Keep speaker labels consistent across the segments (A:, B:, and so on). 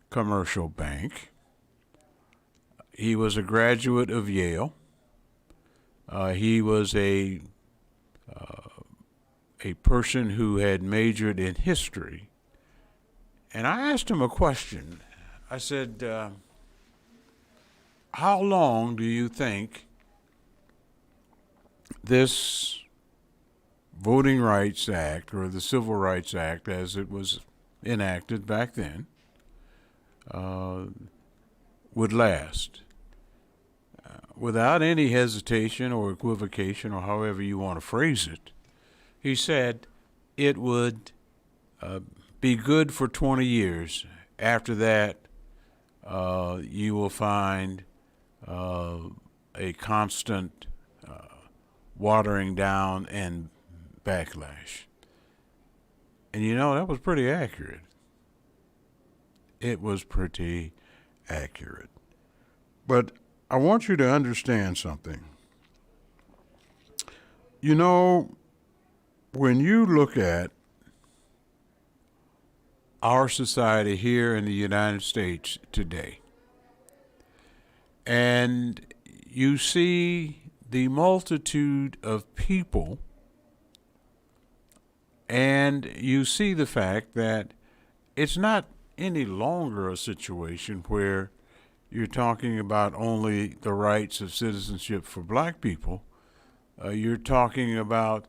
A: commercial bank. He was a graduate of Yale. He was a person who had majored in history. And I asked him a question. I said, how long do you think this Voting Rights Act, or the Civil Rights Act as it was enacted back then, would last? Without any hesitation or equivocation, or however you want to phrase it, he said it would be good for 20 years. After that, you will find a constant watering down and backlash. And that was pretty accurate. It was pretty accurate. But I want you to understand something. When you look at our society here in the United States today, and you see the multitude of people, and you see the fact that it's not any longer a situation where you're talking about only the rights of citizenship for black people. You're talking about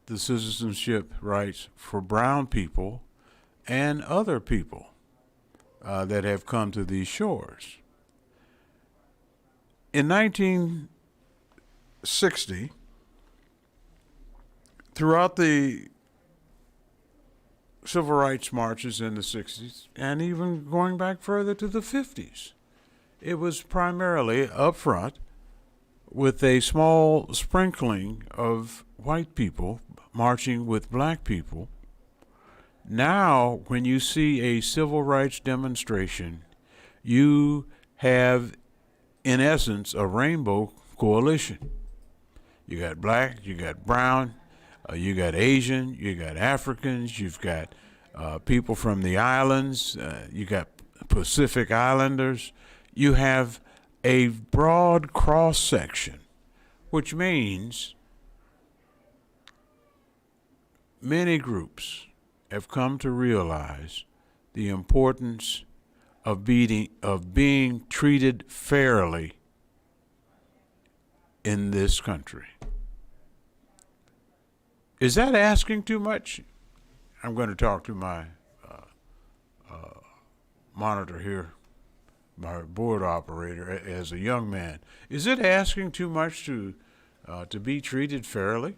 A: the citizenship rights for brown people and other people that have come to these shores. In 1960, throughout the civil rights marches in the 60s, and even going back further to the 50s, it was primarily up front with a small sprinkling of white people marching with black people. Now, when you see a civil rights demonstration, you have, in essence, a rainbow coalition. You got black, you got brown, you got Asian, you got Africans, you've got people from the islands, you got Pacific Islanders. You have a broad cross-section, which means many groups have come to realize the importance of being treated fairly in this country. Is that asking too much? I'm going to talk to my monitor here, my board operator, as a young man. Is it asking too much to be treated fairly?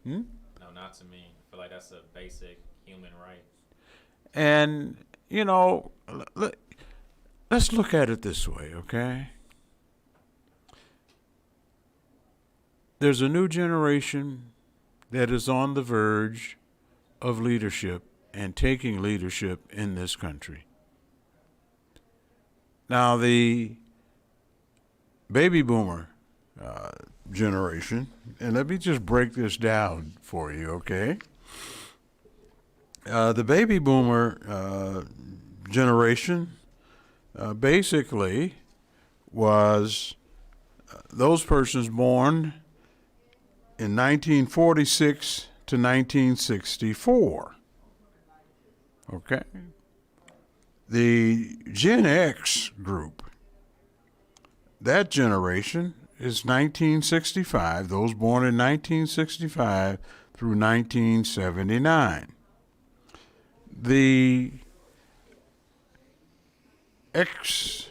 B: No, not to me. I feel like that's a basic human right.
A: And, let's look at it this way, okay? There's a new generation that is on the verge of leadership and taking leadership in this country. Now, the baby boomer generation, and let me just break this down for you, okay? The baby boomer generation basically was those persons born in 1946 to 1964. Okay? The Gen X group, that generation is 1965, those born in 1965 through 1979. The X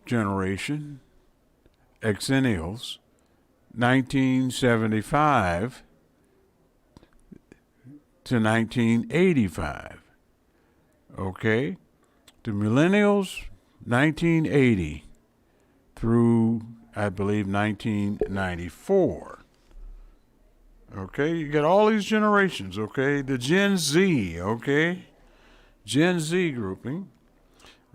A: generation, Xennials, 1975 to 1985. Okay? The millennials, 1980 through, I believe, 1994. Okay? You got all these generations, okay? The Gen Z, okay? Gen Z grouping,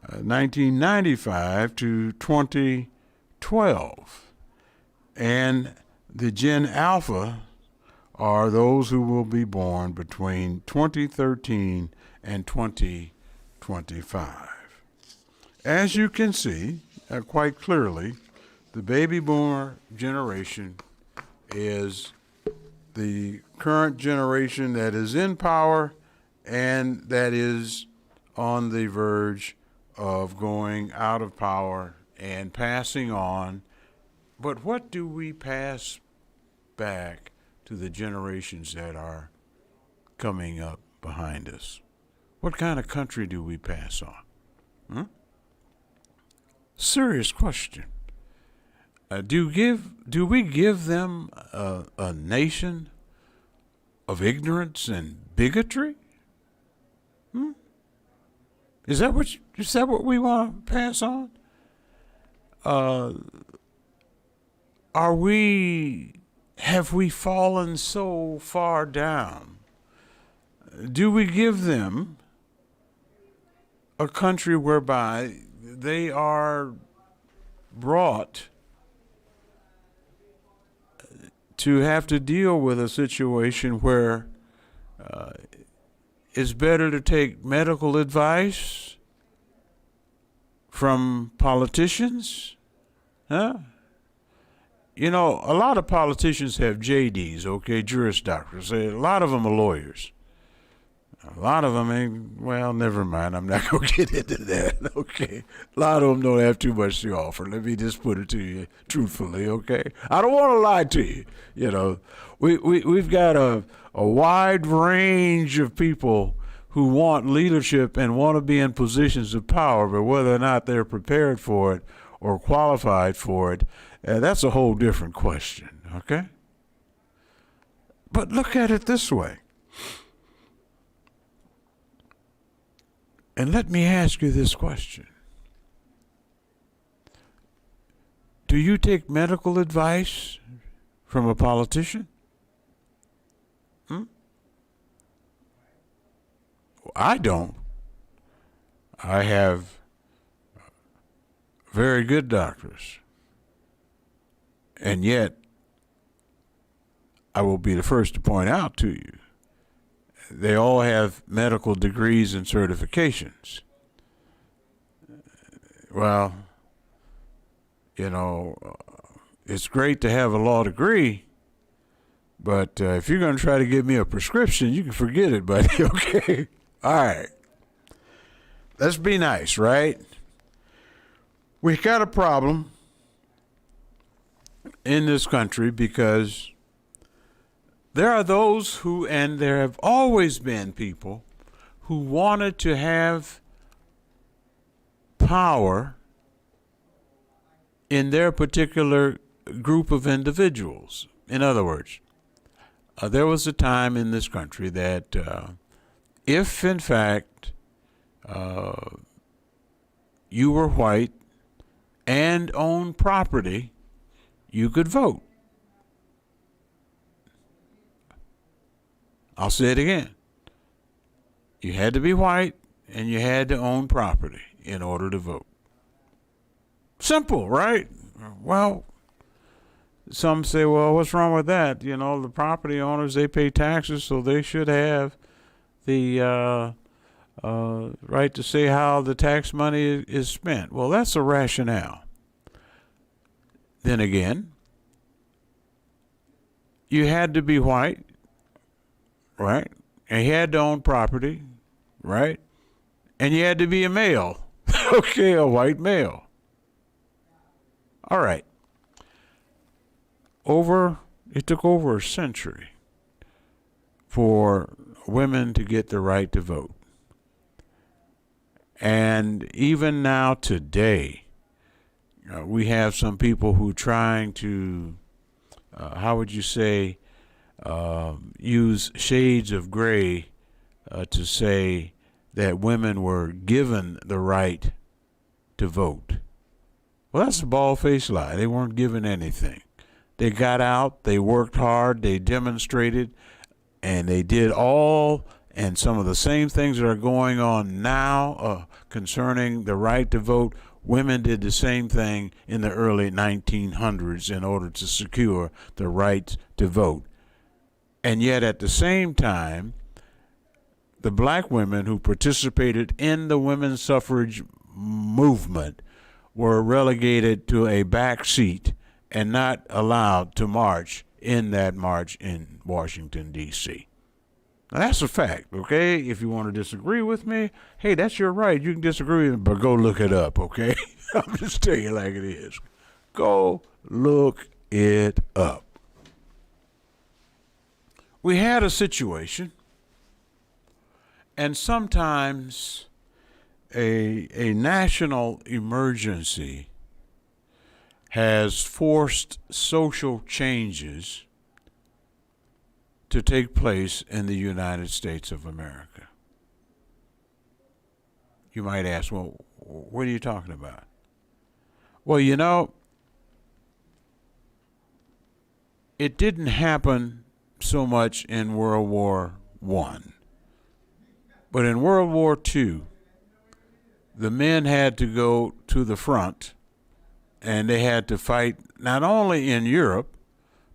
A: 1995 to 2012. And the Gen Alpha are those who will be born between 2013 and 2025. As you can see quite clearly, the baby boomer generation is the current generation that is in power and that is on the verge of going out of power and passing on. But what do we pass back to the generations that are coming up behind us? What kind of country do we pass on? Serious question. Do we give them a nation of ignorance and bigotry? Is that what we want to pass on? Have we fallen so far down? Do we give them a country whereby they are brought to have to deal with a situation where it's better to take medical advice from politicians? Huh? You know, a lot of politicians have JDs, okay, Juris Doctors. A lot of them are lawyers. A lot of them ain't, well, never mind. I'm not going to get into that, okay? A lot of them don't have too much to offer. Let me just put it to you truthfully, okay? I don't want to lie to you. You know, we've got a wide range of people who want leadership and want to be in positions of power, but whether or not they're prepared for it or qualified for it, that's a whole different question, okay? But look at it this way. And let me ask you this question. Do you take medical advice from a politician? I don't. I have very good doctors. And yet, I will be the first to point out to you, they all have medical degrees and certifications. Well, you know, it's great to have a law degree, but if you're going to try to give me a prescription, you can forget it, buddy, okay? All right. Let's be nice, right? We got a problem in this country because there are those who, and there have always been people, who wanted to have power in their particular group of individuals. In other words, there was a time in this country that if, in fact, you were white and owned property, you could vote. I'll say it again. You had to be white and you had to own property in order to vote. Simple, right? Well, some say, well, what's wrong with that? You know, the property owners, they pay taxes, so they should have the right to say how the tax money is spent. Well, that's a rationale. Then again, you had to be white, right? And you had to own property, right? And you had to be a male, okay, a white male. All right. It took over a century for women to get the right to vote. And even now today, we have some people who are trying to, how would you say, use shades of gray to say that women were given the right to vote. Well, that's a bald-faced lie. They weren't given anything. They got out, they worked hard, they demonstrated, and they did all and some of the same things that are going on now concerning the right to vote. Women did the same thing in the early 1900s in order to secure the right to vote. And yet at the same time, the black women who participated in the women's suffrage movement were relegated to a back seat and not allowed to march in that march in Washington, D.C. Now, that's a fact, okay? If you want to disagree with me, hey, that's your right. You can disagree with me, but go look it up, okay? I'm just telling you like it is. Go look it up. We had a situation, and sometimes a national emergency has forced social changes to take place in the United States of America. You might ask, well, what are you talking about? Well, you know, it didn't happen so much in World War I. But in World War II, the men had to go to the front, and they had to fight not only in Europe,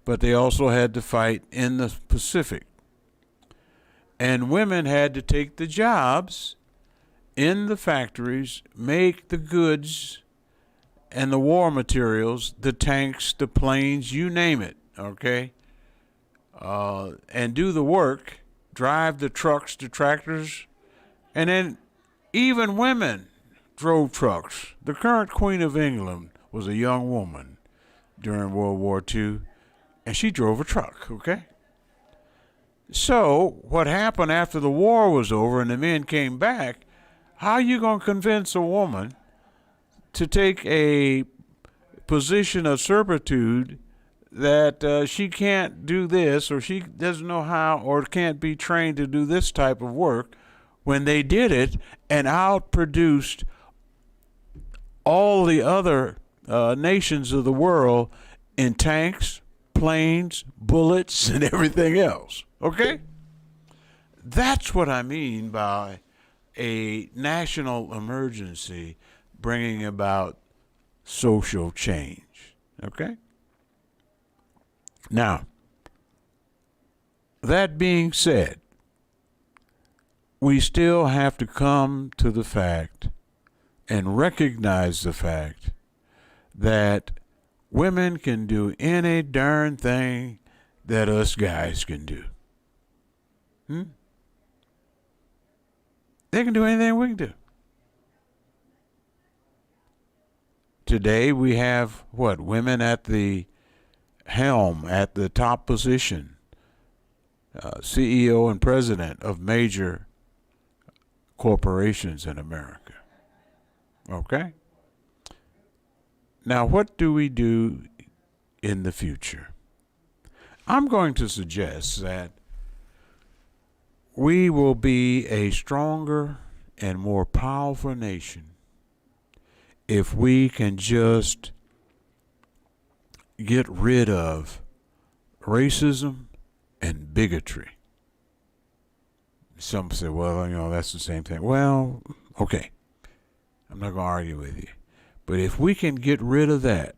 A: but they also had to fight in the Pacific. And women had to take the jobs in the factories, make the goods and the war materials, the tanks, the planes, you name it, okay? And do the work, drive the trucks, the tractors, and then even women drove trucks. The current Queen of England was a young woman during World War II, and she drove a truck, okay? So what happened after the war was over and the men came back, how are you going to convince a woman to take a position of servitude that she can't do this, or she doesn't know how, or can't be trained to do this type of work, when they did it and outproduced all the other nations of the world in tanks, planes, bullets, and everything else? Okay? That's what I mean by a national emergency bringing about social change. Okay? Now, that being said, we still have to come to the fact and recognize the fact that women can do any darn thing that us guys can do. They can do anything we can do. Today we have what? Women at the helm, at the top position, CEO and president of major corporations in America. Okay? Now, what do we do in the future? I'm going to suggest that we will be a stronger and more powerful nation if we can just get rid of racism and bigotry. Some say, well, you know, that's the same thing. Well, okay. I'm not going to argue with you. But if we can get rid of that,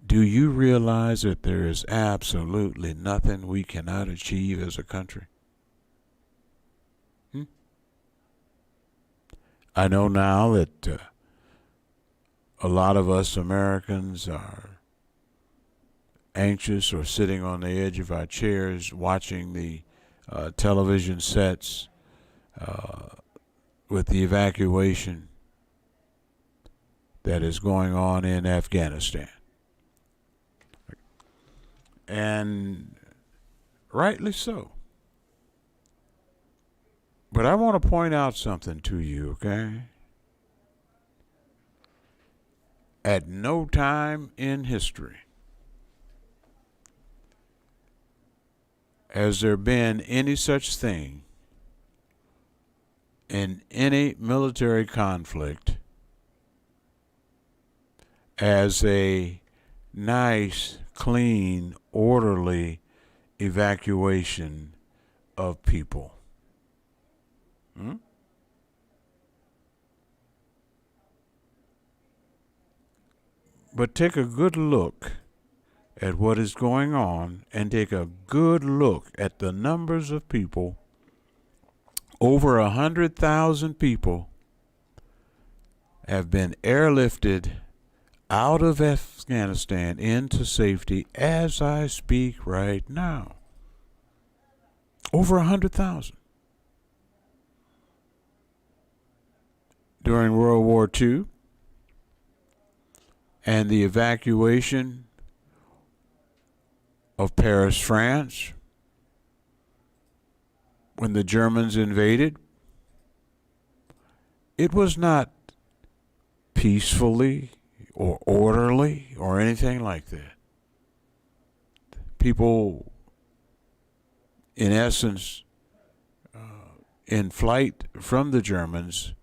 A: do you realize that there is absolutely nothing we cannot achieve as a country? I know now that a lot of us Americans are anxious or sitting on the edge of our chairs watching the television sets with the evacuation that is going on in Afghanistan. And rightly so. But I want to point out something to you, okay? At no time in history has there been any such thing in any military conflict as a nice, clean, orderly evacuation of people. But take a good look at what is going on and take a good look at the numbers of people, over 100,000 people have been airlifted out of Afghanistan into safety as I speak right now. Over 100,000. During World War II and the evacuation of Paris, France, when the Germans invaded, it was not peacefully or orderly or anything like that. People, in essence, in flight from the Germans,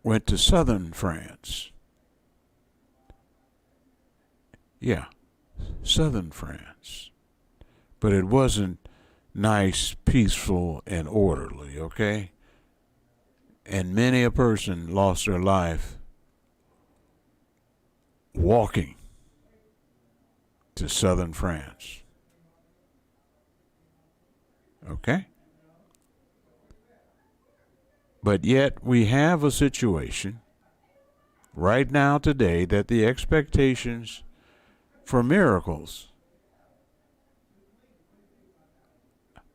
A: went to southern France. Yeah, southern France. But it wasn't nice, peaceful, and orderly, okay? And many a person lost their life walking to southern France. Okay? But yet we have a situation right now today that the expectations for miracles,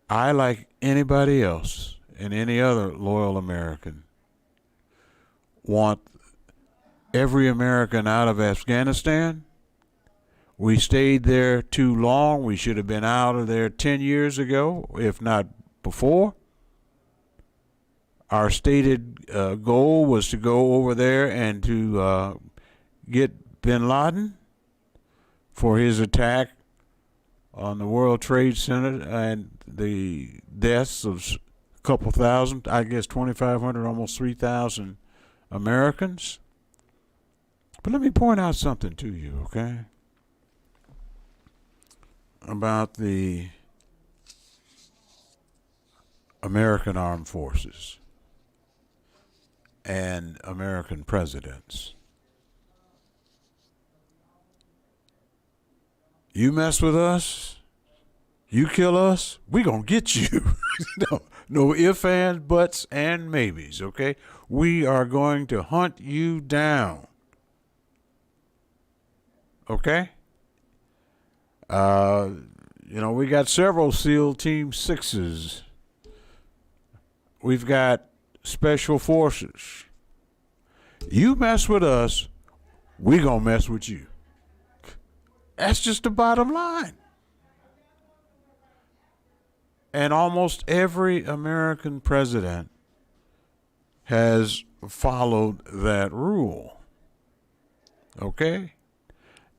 A: I, like anybody else and any other loyal American, want every American out of Afghanistan. We stayed there too long. We should have been out of there 10 years ago, if not before. Our stated goal was to go over there and to get bin Laden for his attack on the World Trade Center and the deaths of a couple thousand, I guess 2,500, almost 3,000 Americans. But let me point out something to you, okay, about the American Armed Forces and American presidents. You mess with us, you kill us, we gonna get you. No ifs, ands, buts, and maybes, okay? We are going to hunt you down. Okay? We got several SEAL Team 6s. We've got special forces. You mess with us, we gonna mess with you. That's just the bottom line. And almost every American president has followed that rule. Okay?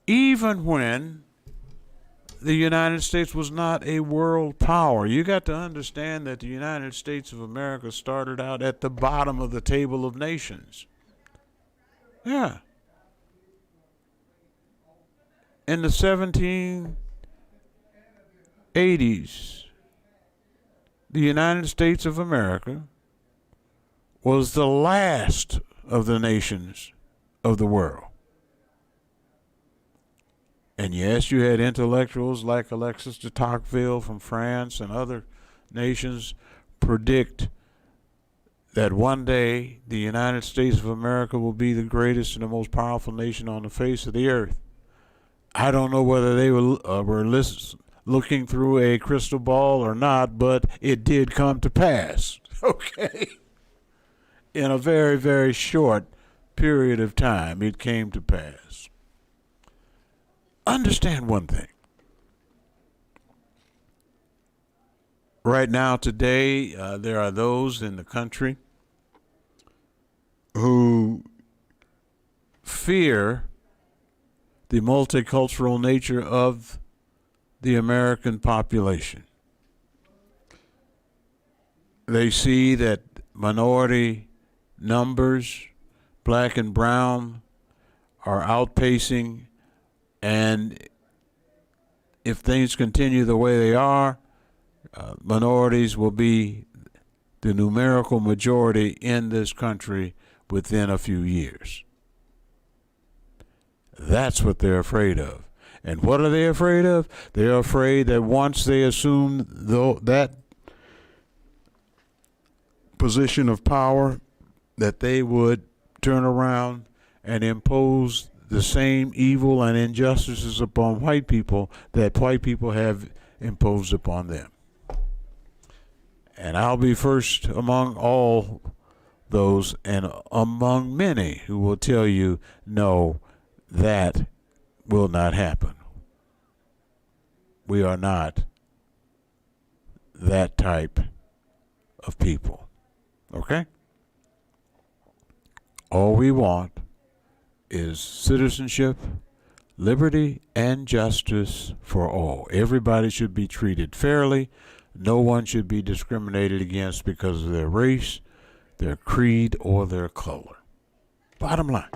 A: Even when the United States was not a world power. You got to understand that the United States of America started out at the bottom of the table of nations. Yeah. In the 1780s, the United States of America was the last of the nations of the world. And yes, you had intellectuals like Alexis de Tocqueville from France and other nations predict that one day the United States of America will be the greatest and the most powerful nation on the face of the earth. I don't know whether they were looking through a crystal ball or not, but it did come to pass, okay? In a very, very short period of time, it came to pass. Understand one thing. Right now, today, there are those in the country who fear the multicultural nature of the American population. They see that minority numbers, black and brown, are outpacing, and if things continue the way they are, minorities will be the numerical majority in this country within a few years. That's what they're afraid of. And what are they afraid of? They're afraid that once they assume that position of power, that they would turn around and impose the same evil and injustices upon white people that white people have imposed upon them. And I'll be first among all those and among many who will tell you, no, that will not happen. We are not that type of people. Okay? All we want is citizenship, liberty, and justice for all. Everybody should be treated fairly. No one should be discriminated against because of their race, their creed, or their color. Bottom line.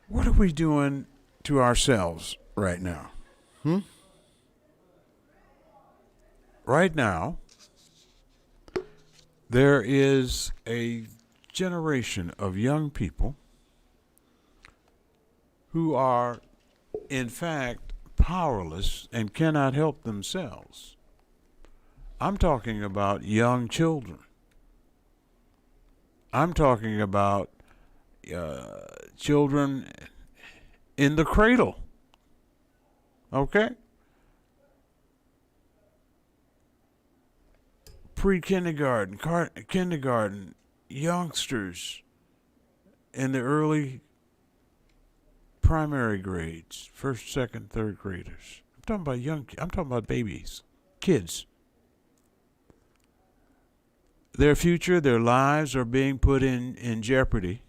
A: What are we doing to ourselves right now? Right now, there is a generation of young people who are, in fact, powerless and cannot help themselves. I'm talking about young children. I'm talking about children in the cradle. Okay? Pre-kindergarten, kindergarten, youngsters in the early primary grades, first, second, third graders. I'm talking about babies, kids. Their future, their lives are being put in jeopardy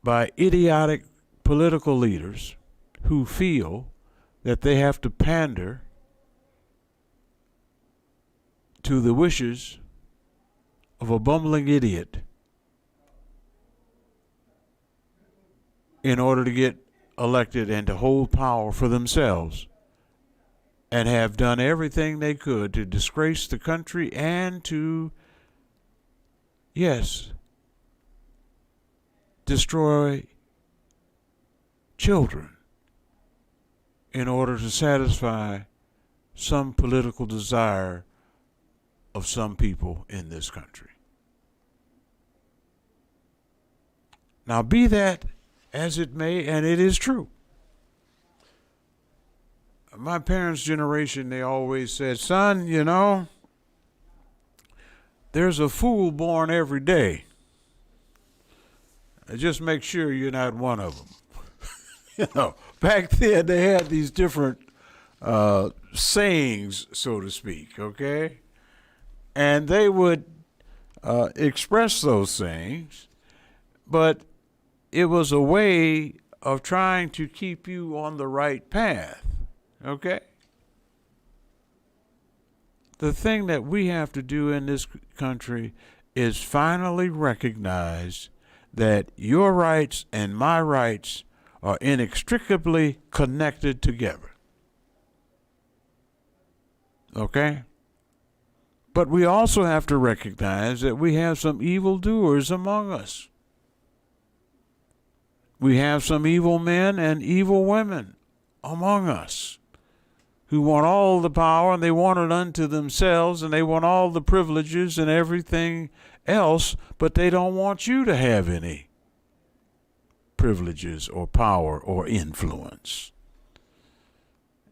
A: by idiotic political leaders who feel that they have to pander to the wishes of a bumbling idiot in order to get elected and to hold power for themselves, and have done everything they could to disgrace the country and to, yes, destroy children in order to satisfy some political desire of some people in this country. Now, be that as it may, and it is true. My parents' generation, they always said, son, you know, there's a fool born every day. Just make sure you're not one of them. You know, back then they had these different sayings, so to speak, okay? And they would express those sayings, but it was a way of trying to keep you on the right path, okay? The thing that we have to do in this country is finally recognize that your rights and my rights are inextricably connected together. Okay? But we also have to recognize that we have some evildoers among us. We have some evil men and evil women among us who want all the power, and they want it unto themselves, and they want all the privileges and everything else, but they don't want you to have any privileges or power or influence.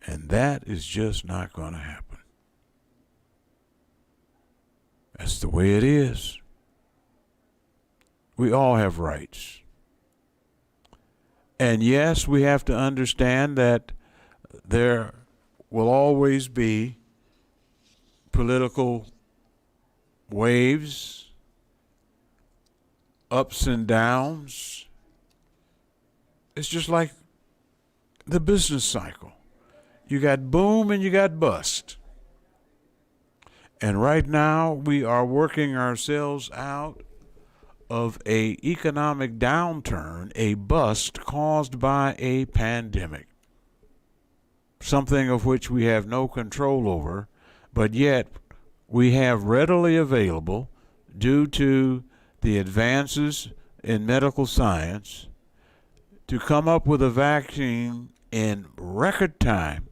A: And that is just not going to happen. That's the way it is. We all have rights. And yes, we have to understand that there will always be political waves, ups and downs. It's just like the business cycle. You got boom and you got bust. And right now we are working ourselves out of a economic downturn, a bust caused by a pandemic. Something of which we have no control over, but yet we have readily available, due to the advances in medical science to come up with a vaccine in record time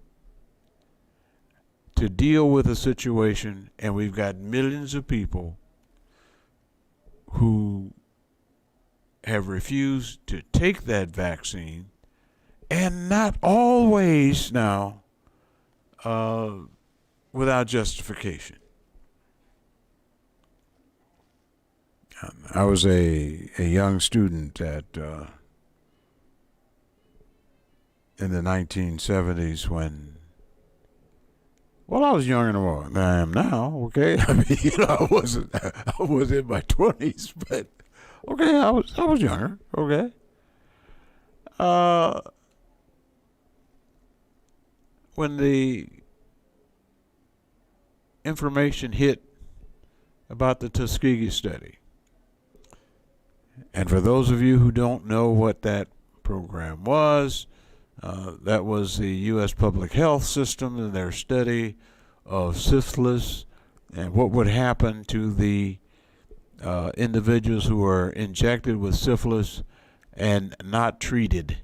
A: to deal with a situation, and we've got millions of people who have refused to take that vaccine, and not always now without justification. I was a young student in the 1970s when, well, I was younger than I am now. Okay, I mean, I was in my 20s, but okay, I was younger. Okay, when the information hit about the Tuskegee study, and for those of you who don't know what that program was, that was the U.S. public health system and their study of syphilis and what would happen to the individuals who were injected with syphilis and not treated,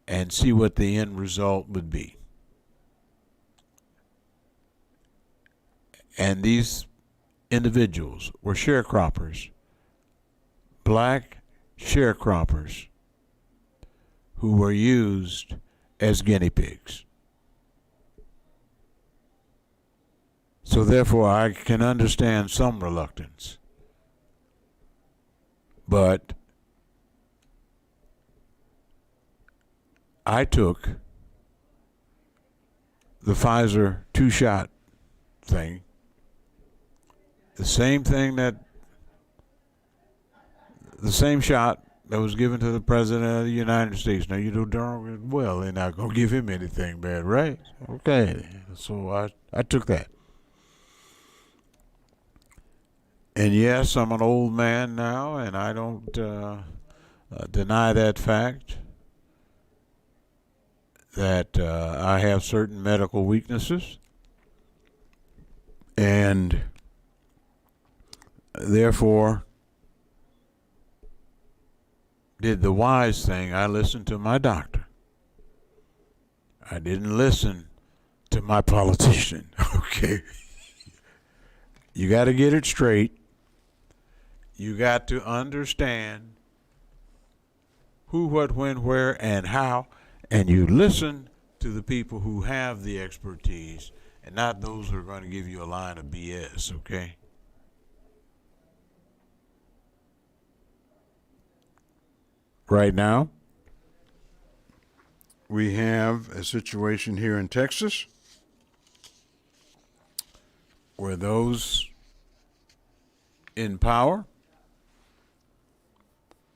A: and see what the end result would be. And these individuals were sharecroppers, black sharecroppers, who were used as guinea pigs. So therefore, I can understand some reluctance. But I took the Pfizer 2-shot thing, the same shot that was given to the President of the United States. Now, you know darn well they're not going to give him anything bad, right? Okay, so I took that. And yes, I'm an old man now, and I don't deny that fact, that I have certain medical weaknesses, and therefore did the wise thing. I listened to my doctor. I didn't listen to my politician. Okay. You got to get it straight. You got to understand who, what, when, where, and how, and you listen to the people who have the expertise and not those who are going to give you a line of BS, okay? Right now, we have a situation here in Texas where those in power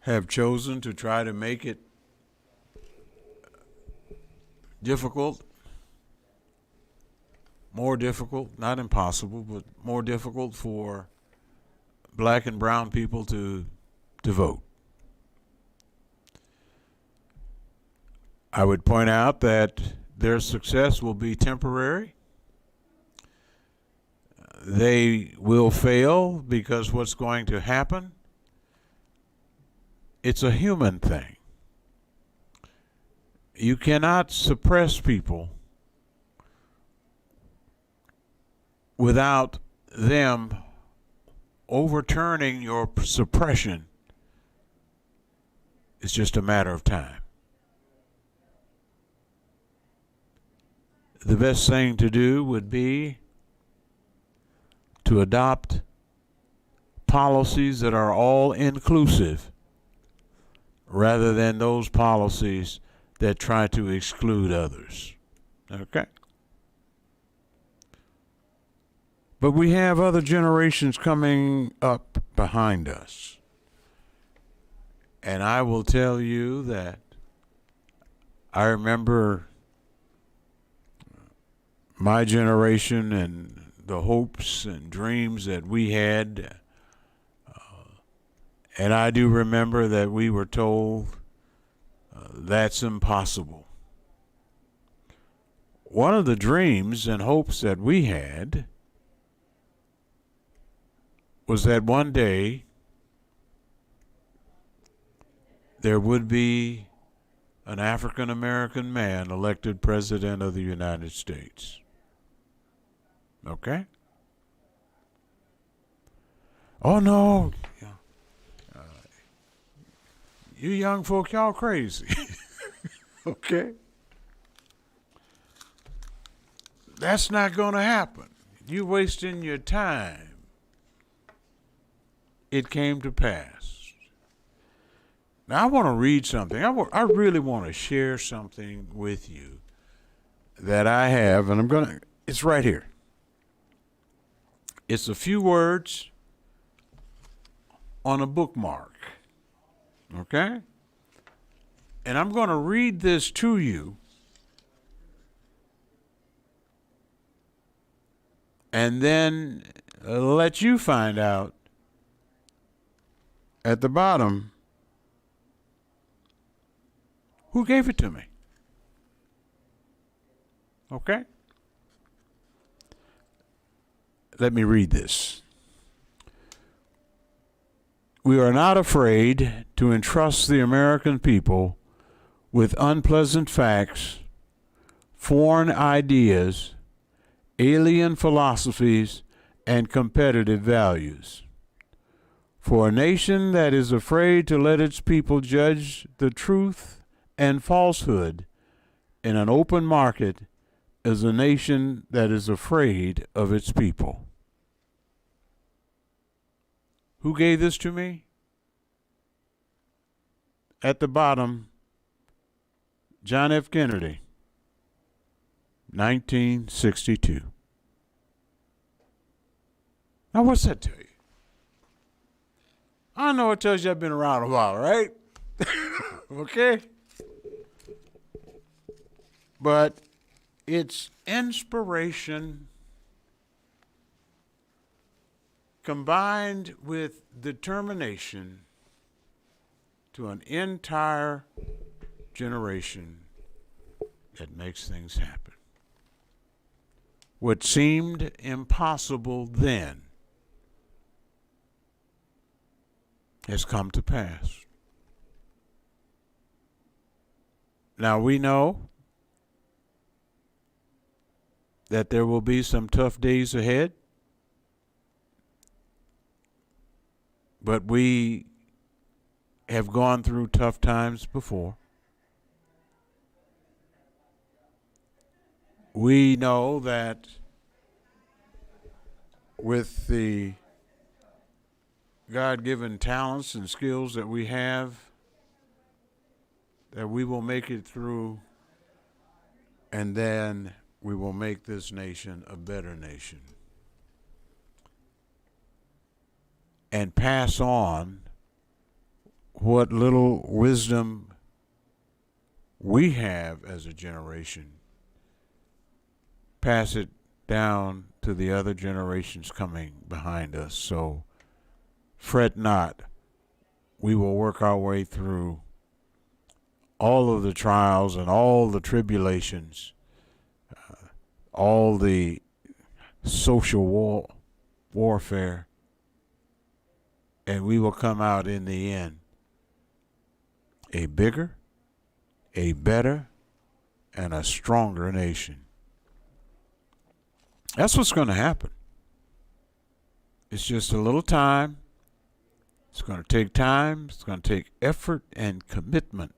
A: have chosen to try to make it difficult, more difficult, not impossible, but more difficult for black and brown people to vote. I would point out that their success will be temporary. They will fail because what's going to happen, it's a human thing. You cannot suppress people without them overturning your suppression. It's just a matter of time. The best thing to do would be to adopt policies that are all inclusive rather than those policies that try to exclude others. Okay? But we have other generations coming up behind us. And I will tell you that I remember my generation and the hopes and dreams that we had. And I do remember that we were told that's impossible. One of the dreams and hopes that we had was that one day there would be an African American man elected president of the United States. Okay? Oh no, you young folk, y'all crazy. Okay? That's not going to happen. You wasting your time. It came to pass. Now I want to read something. I really want to share something with you that I have, and it's right here. It's a few words on a bookmark. Okay? And I'm going to read this to you. And then let you find out at the bottom who gave it to me. Okay? Let me read this. We are not afraid to entrust the American people with unpleasant facts, foreign ideas, alien philosophies, and competitive values. For a nation that is afraid to let its people judge the truth and falsehood in an open market is a nation that is afraid of its people. Who gave this to me? At the bottom, John F. Kennedy, 1962. Now, what's that tell you? I know it tells you I've been around a while, right? Okay? But it's inspiration combined with determination to an entire generation that makes things happen. What seemed impossible then has come to pass. Now we know that there will be some tough days ahead, but we have gone through tough times before. We know that with the God-given talents and skills that we have, that we will make it through, and then we will make this nation a better nation and pass on what little wisdom we have as a generation, pass it down to the other generations coming behind us. So fret not. We will work our way through all of the trials and all the tribulations, all the social warfare, and we will come out in the end a bigger, a better, and a stronger nation. That's what's going to happen. It's just a little time. It's going to take time. It's going to take effort and commitment.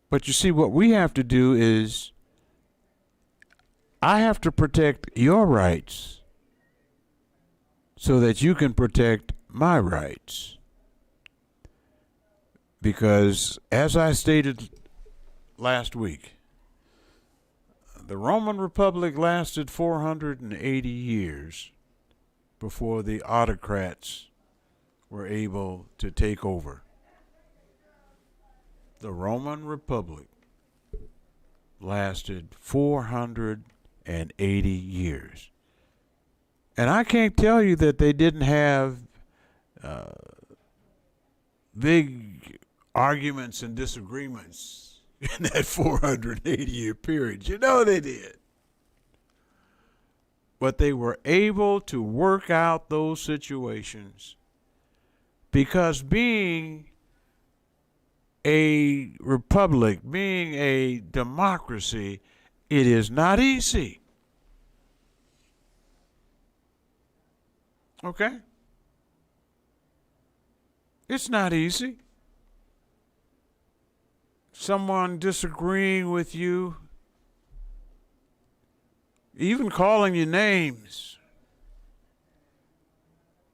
A: But you see, what we have to do is, I have to protect your rights so that you can protect my rights. Because, as I stated last week, the Roman Republic lasted 480 years before the autocrats were able to take over. The Roman Republic lasted 480 years. And I can't tell you that they didn't have big arguments and disagreements in that 480-year period. You know they did. But they were able to work out those situations because being a republic, being a democracy, it is not easy. Okay? It's not easy. Someone disagreeing with you, even calling you names,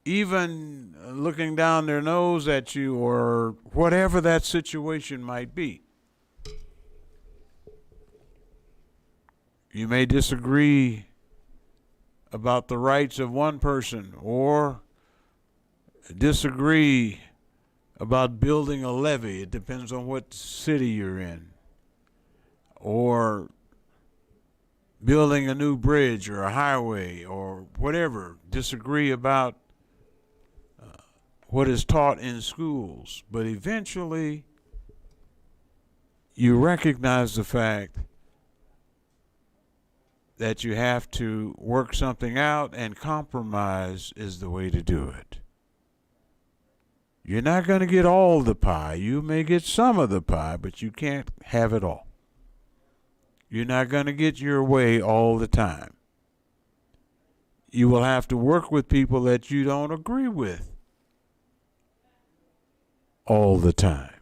A: even looking down their nose at you, or whatever that situation might be. You may disagree about the rights of one person, or disagree about building a levee. It depends on what city you're in. Or building a new bridge or a highway or whatever. Disagree about what is taught in schools. But eventually, you recognize the fact that you have to work something out, and compromise is the way to do it. You're not going to get all the pie. You may get some of the pie, but you can't have it all. You're not going to get your way all the time. You will have to work with people that you don't agree with all the time.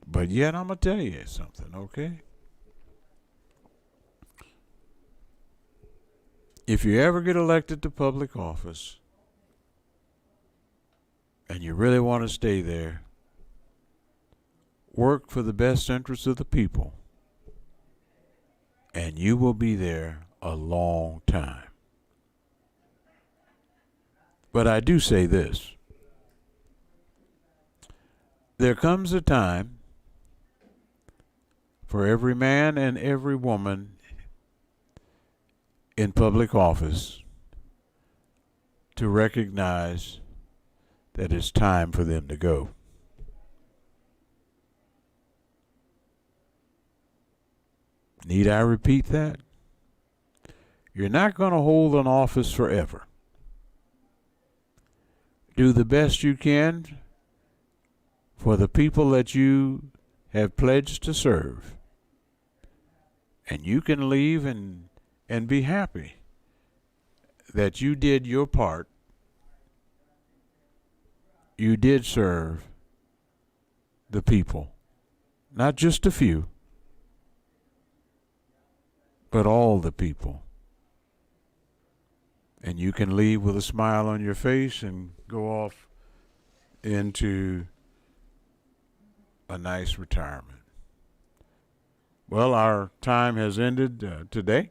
A: But yet, I'm going to tell you something, okay? If you ever get elected to public office, and you really want to stay there, work for the best interests of the people, and you will be there a long time. But I do say this. There comes a time for every man and every woman in public office to recognize that it's time for them to go. Need I repeat that? You're not going to hold an office forever. Do the best you can for the people that you have pledged to serve. And you can leave and be happy that you did your part. You did serve the people, not just a few, but all the people. And you can leave with a smile on your face and go off into a nice retirement. Well, our time has ended today,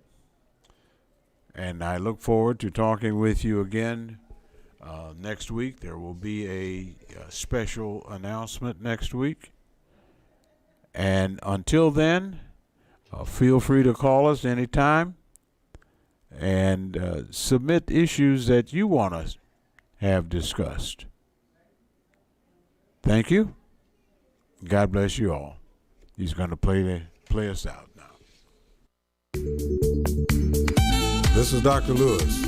A: and I look forward to talking with you again next week. There will be a special announcement next week. And until then, feel free to call us anytime and submit issues that you want us have discussed. Thank you. God bless you all. He's going to play us out now.
C: This is Dr. Lewis.